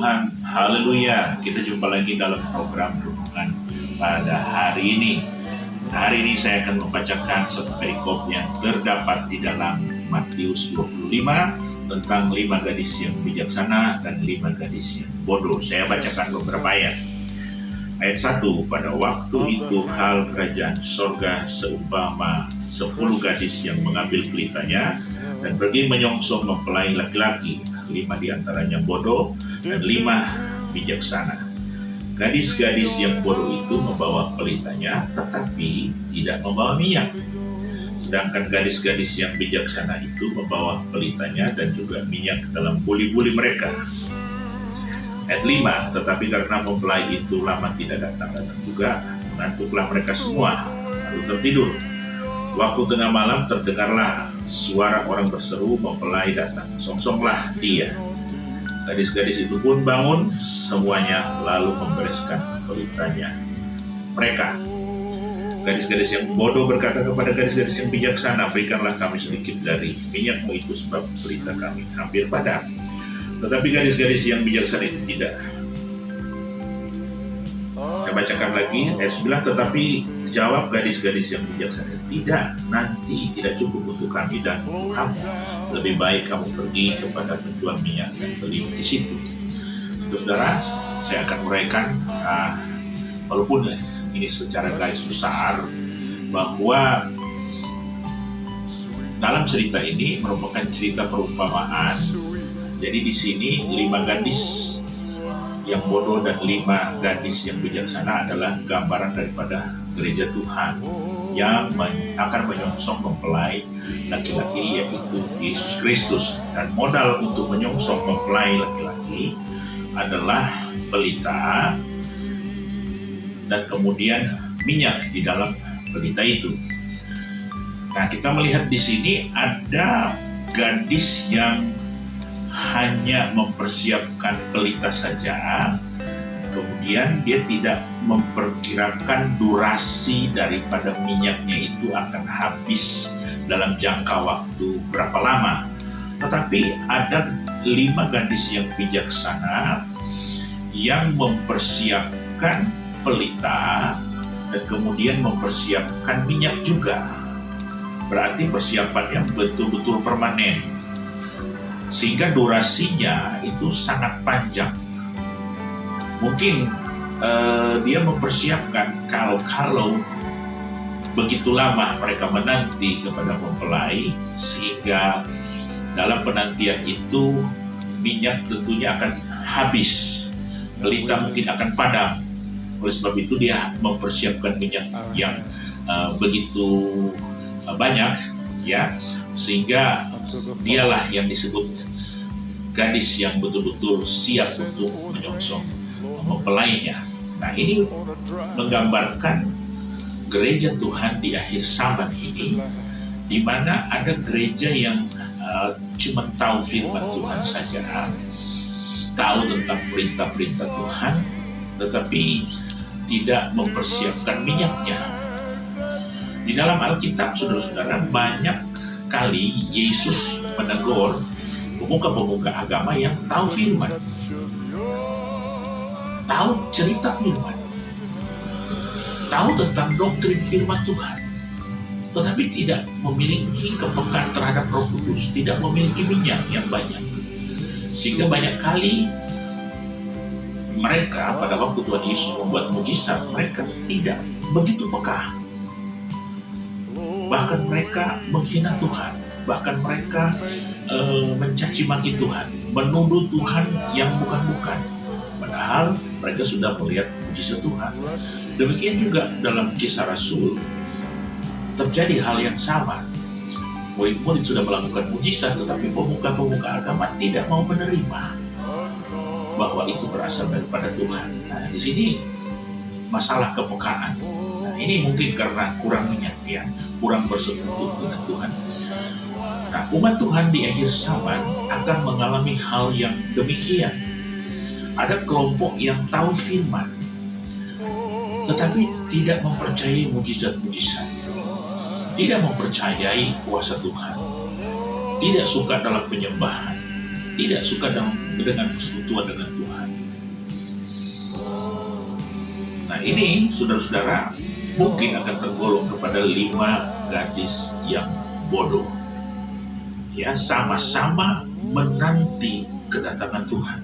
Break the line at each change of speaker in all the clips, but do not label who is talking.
Tuhan, haleluya. Kita jumpa lagi dalam program renungan pada hari ini. Hari ini saya akan membacakan satu perikop yang terdapat di dalam Matius 25 tentang 5 gadis yang bijaksana dan 5 gadis yang bodoh. Saya bacakan beberapa ayat. Ayat 1, pada waktu itu hal kerajaan sorga seumpama 10 gadis yang mengambil pelitanya dan pergi menyongsong mempelai laki-laki. 5 diantaranya bodoh dan 5 bijaksana. Gadis-gadis yang bodoh itu membawa pelitanya tetapi tidak membawa minyak. Sedangkan gadis-gadis yang bijaksana itu membawa pelitanya dan juga minyak dalam buli-buli mereka. Ayat 5, tetapi karena mempelai itu lama tidak datang juga, mengantuklah mereka semua, lalu tertidur. Waktu tengah malam terdengarlah suara orang berseru, mempelai datang, songsonglah dia. Gadis-gadis itu pun bangun semuanya, lalu membereskan pelitanya mereka. Gadis-gadis yang bodoh berkata kepada gadis-gadis yang bijaksana, berikanlah kami sedikit dari minyakmu itu sebab pelita kami hampir padam. Tetapi gadis-gadis yang bijaksana itu tidak. Saya bacakan lagi ayat 9, tetapi jawab gadis-gadis yang bijaksana, tidak, nanti tidak cukup untuk kami dan untuk kamu. Lebih baik kamu pergi kepada penjual minyak dan beli di situ. Saudara, saya akan uraikan, walaupun ini secara garis besar, bahwa dalam cerita ini merupakan cerita perumpamaan. Jadi di sini 5 gadis yang bodoh dan 5 gadis yang bijaksana adalah gambaran daripada gereja Tuhan yang akan menyongsong mempelai laki-laki, yaitu Yesus Kristus. Dan modal untuk menyongsong mempelai laki-laki adalah pelita dan kemudian minyak di dalam pelita itu. Nah, kita melihat di sini ada gadis yang hanya mempersiapkan pelita saja, kemudian dia tidak memperkirakan durasi daripada minyaknya itu akan habis dalam jangka waktu berapa lama. Tetapi ada 5 gadis yang bijaksana yang mempersiapkan pelita dan kemudian mempersiapkan minyak juga. Berarti persiapannya betul-betul permanen, sehingga durasinya itu sangat panjang. Mungkin dia mempersiapkan kalau begitu lama mereka menanti kepada mempelai, sehingga dalam penantian itu minyak tentunya akan habis, pelita mungkin akan padam. Oleh sebab itu dia mempersiapkan minyak yang begitu banyak, ya, sehingga dialah yang disebut gadis yang betul-betul siap untuk menyongsong mempelainya. Nah, ini menggambarkan gereja Tuhan di akhir zaman ini, di mana ada gereja yang cuma tahu firman Tuhan saja, tahu tentang perintah-perintah Tuhan, tetapi tidak mempersiapkan minyaknya. Di dalam Alkitab, saudara-saudara, banyak kali Yesus menegur pemuka-pemuka agama yang tahu firman, tahu cerita firman, tahu tentang doktrin firman Tuhan, tetapi tidak memiliki kepekaan terhadap Roh Kudus, tidak memiliki minyak yang banyak. Sehingga banyak kali mereka pada waktu Tuhan Yesus membuat mujizat, mereka tidak begitu peka. Bahkan mereka menghina Tuhan, bahkan mereka mencaci maki Tuhan, menuduh Tuhan yang bukan-bukan, padahal mereka sudah melihat mujizat Tuhan. Demikian juga dalam Kisah Rasul terjadi hal yang sama. Murid-murid sudah melakukan mujizat, tetapi pemuka-pemuka agama tidak mau menerima bahwa itu berasal daripada Tuhan. Nah, di sini masalah kepekaan. Nah, ini mungkin karena kurang minyak, ya, kurang bersekutu dengan Tuhan. Nah, umat Tuhan di akhir zaman akan mengalami hal yang demikian. Ada kelompok yang tahu firman, tetapi tidak mempercayai mujizat-mujizat, tidak mempercayai kuasa Tuhan, tidak suka dalam penyembahan, tidak suka dengan persekutuan dengan Tuhan. Nah ini saudara-saudara mungkin akan tergolong kepada 5 gadis yang bodoh. Ya, sama-sama menanti kedatangan Tuhan.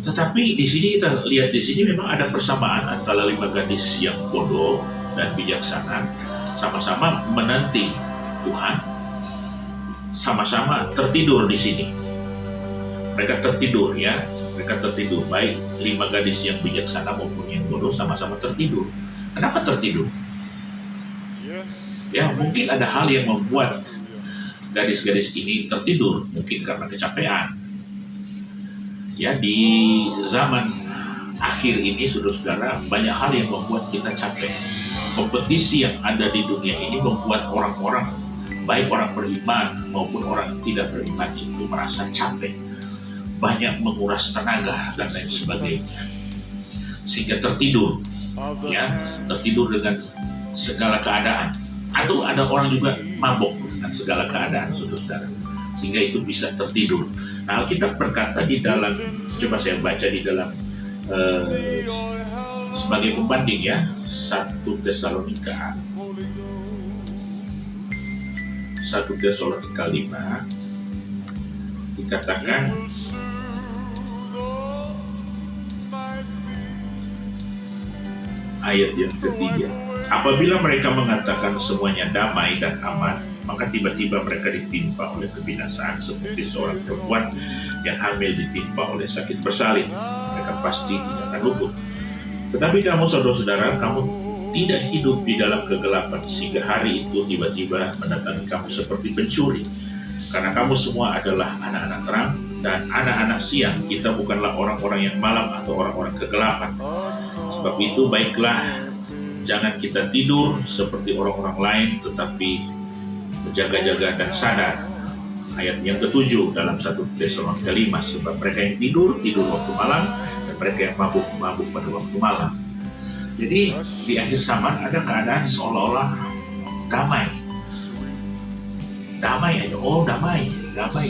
Tetapi di sini kita lihat di sini memang ada persamaan antara 5 gadis yang bodoh dan bijaksana, sama-sama menanti Tuhan, sama-sama tertidur di sini. Mereka tertidur ya, mereka tertidur. Baik 5 gadis yang bijaksana maupun yang bodoh sama-sama tertidur. Kenapa tertidur? Ya mungkin ada hal yang membuat gadis-gadis ini tertidur, mungkin karena kecapean. Ya di zaman akhir ini saudara-saudara banyak hal yang membuat kita capek. Kompetisi yang ada di dunia ini membuat orang-orang, baik orang beriman maupun orang tidak beriman itu merasa capek, banyak menguras tenaga dan lain sebagainya, sehingga tertidur. Ya, tertidur dengan segala keadaan, atau ada orang juga mabok dengan segala keadaan saudara-saudara, sehingga itu bisa tertidur. Nah, Alkitab berkata di dalam, coba saya baca di dalam sebagai pembanding ya, 1 Tesalonika 5 dikatakan ayat yang ketiga, apabila mereka mengatakan semuanya damai dan aman, maka tiba-tiba mereka ditimpa oleh kebinasaan seperti seorang perempuan yang hamil ditimpa oleh sakit bersalin. Mereka pasti tidak akan luput. Tetapi kamu saudara-saudara, kamu tidak hidup di dalam kegelapan sehingga hari itu tiba-tiba mendatangi kamu seperti pencuri. Karena kamu semua adalah anak-anak terang dan anak-anak siang. Kita bukanlah orang-orang yang malam atau orang-orang kegelapan. Sebab itu baiklah, jangan kita tidur seperti orang-orang lain, tetapi berjaga-jaga dan sadar. Ayat yang ke-7 dalam 1 Tesalonika 5, sebab mereka yang tidur waktu malam, dan mereka yang mabuk pada waktu malam. Jadi di akhir zaman ada keadaan seolah-olah damai. Damai aja, damai,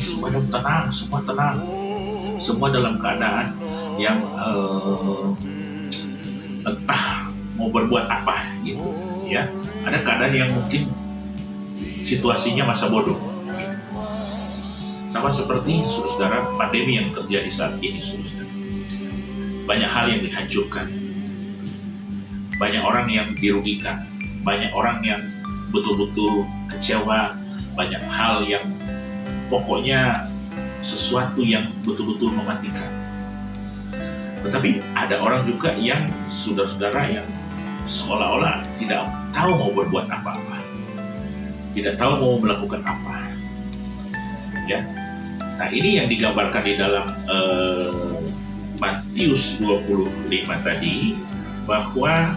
semua tenang, semua dalam keadaan yang entah mau berbuat apa gitu ya. Ada keadaan yang mungkin situasinya masa bodoh gitu. Sama seperti saudara pandemi yang terjadi saat ini saudara. Banyak hal yang dihancurkan, banyak orang yang dirugikan, banyak orang yang betul-betul kecewa, banyak hal yang pokoknya sesuatu yang betul-betul mematikan. Tetapi ada orang juga yang saudara-saudara yang seolah-olah tidak tahu mau berbuat apa-apa, tidak tahu mau melakukan apa. Ya, nah ini yang digambarkan di dalam Matius 25 tadi, bahwa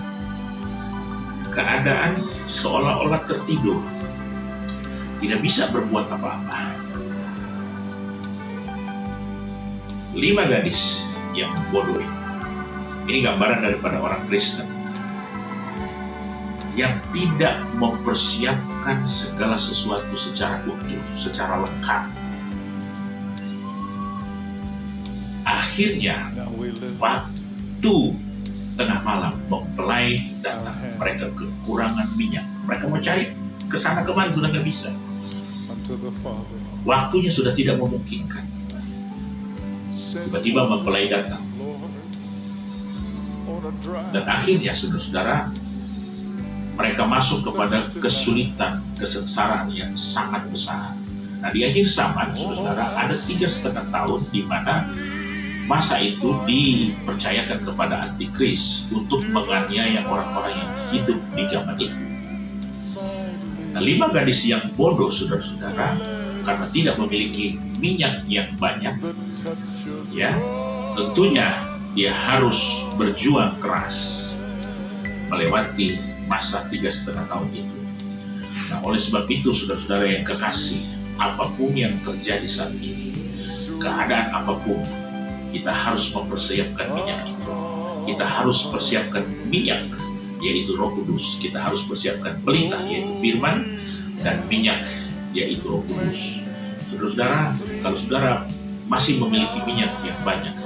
keadaan seolah-olah tertidur, tidak bisa berbuat apa-apa. 5 gadis yang bodoh ini gambaran daripada orang Kristen yang tidak mempersiapkan segala sesuatu secara utuh, secara lengkap. Akhirnya waktu tengah malam mempelai datang, mereka kekurangan minyak, mereka mau cari kesana kemari sudah nggak bisa, waktunya sudah tidak memungkinkan. Tiba-tiba mempelai datang, dan akhirnya saudara-saudara mereka masuk kepada kesulitan, kesengsaraan yang sangat besar. Nah di akhir zaman saudara-saudara ada 3,5 tahun di mana masa itu dipercayakan kepada antikris untuk menganiaya orang-orang yang hidup di zaman itu. Nah 5 gadis yang bodoh saudara-saudara, karena tidak memiliki minyak yang banyak, ya tentunya dia harus berjuang keras melewati masa 3,5 tahun itu. Nah oleh sebab itu saudara-saudara yang kekasih, apapun yang terjadi saat ini, keadaan apapun, kita harus mempersiapkan minyak itu. Kita harus persiapkan minyak, yaitu Roh Kudus. Kita harus persiapkan pelita, yaitu firman, dan minyak, yaitu Roh Kudus. Saudara-saudara, Kalau saudara masih memiliki minyak yang banyak,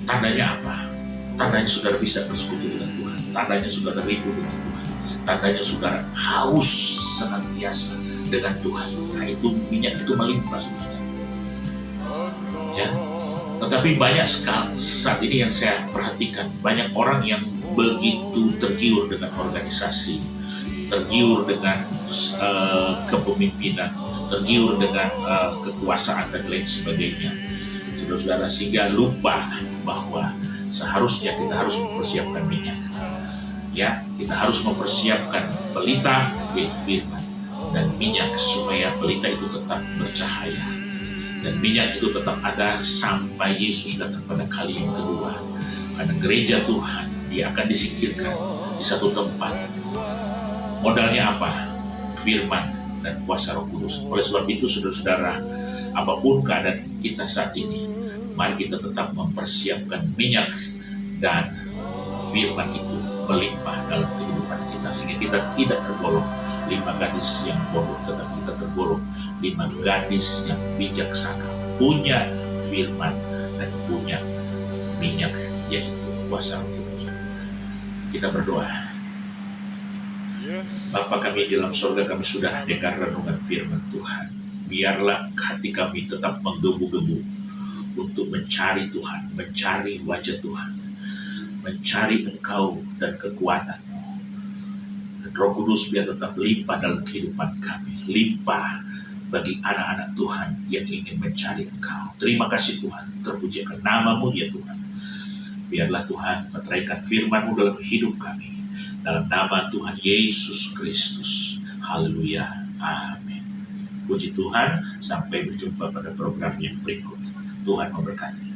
tandanya apa? Tandanya saudara bisa bersekutu dengan Tuhan. Tandanya saudara rindu dengan Tuhan. Tandanya saudara haus senantiasa dengan Tuhan. Nah, itu minyak itu melimpah saudara. Ya. Tetapi banyak sekali saat ini yang saya perhatikan, banyak orang yang begitu tergiur dengan organisasi, tergiur dengan kepemimpinan, tergiur dengan kekuasaan dan lain sebagainya, saudara-saudara, sehingga lupa bahwa seharusnya kita harus mempersiapkan minyak. Ya, kita harus mempersiapkan pelita yaitu firman dan minyak supaya pelita itu tetap bercahaya dan minyak itu tetap ada sampai Yesus datang pada kali yang kedua. Karena gereja Tuhan dia akan disingkirkan di satu tempat. Modalnya apa? Firman dan kuasa Roh Kudus. Oleh sebab itu, saudara-saudara, apapun keadaan kita saat ini, mari kita tetap mempersiapkan minyak dan firman itu melimpah dalam kehidupan kita, sehingga kita tidak tergolong 5 gadis yang bodoh, tetapi kita tergolong 5 gadis yang bijaksana, punya firman dan punya minyak, yaitu kuasa Roh Kudus. Kita berdoa. Bapa kami di dalam surga, kami sudah dengar renungan firman Tuhan. Biarlah hati kami tetap menggebu-gebu untuk mencari Tuhan, mencari wajah Tuhan, mencari Engkau dan kekuatan-Mu. Dan Roh Kudus biar tetap limpah dalam kehidupan kami, limpah bagi anak-anak Tuhan yang ingin mencari Engkau. Terima kasih Tuhan, terpujikan nama-Mu ya Tuhan. Biarlah Tuhan meteraikan firman-Mu dalam hidup kami. Dalam nama Tuhan Yesus Kristus. Haleluya. Amin. Puji Tuhan. Sampai berjumpa pada program yang berikut. Tuhan memberkati.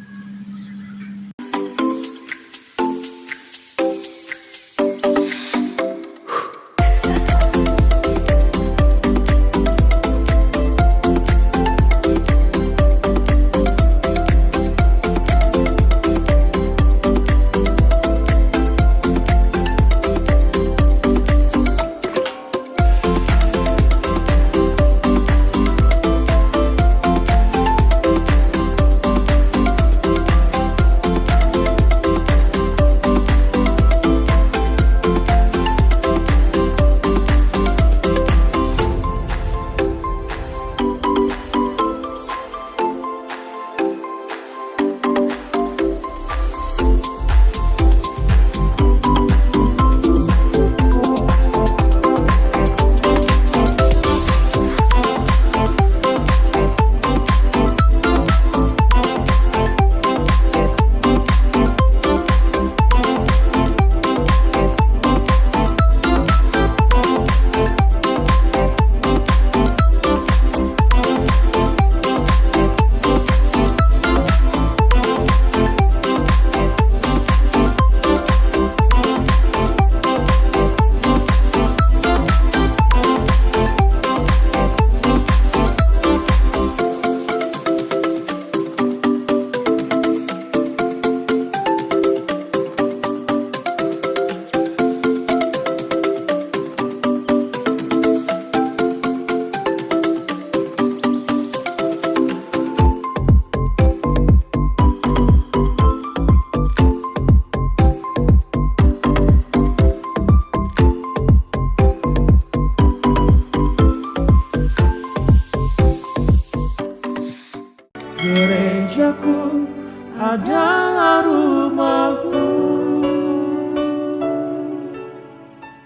Gerejaku adalah rumahku.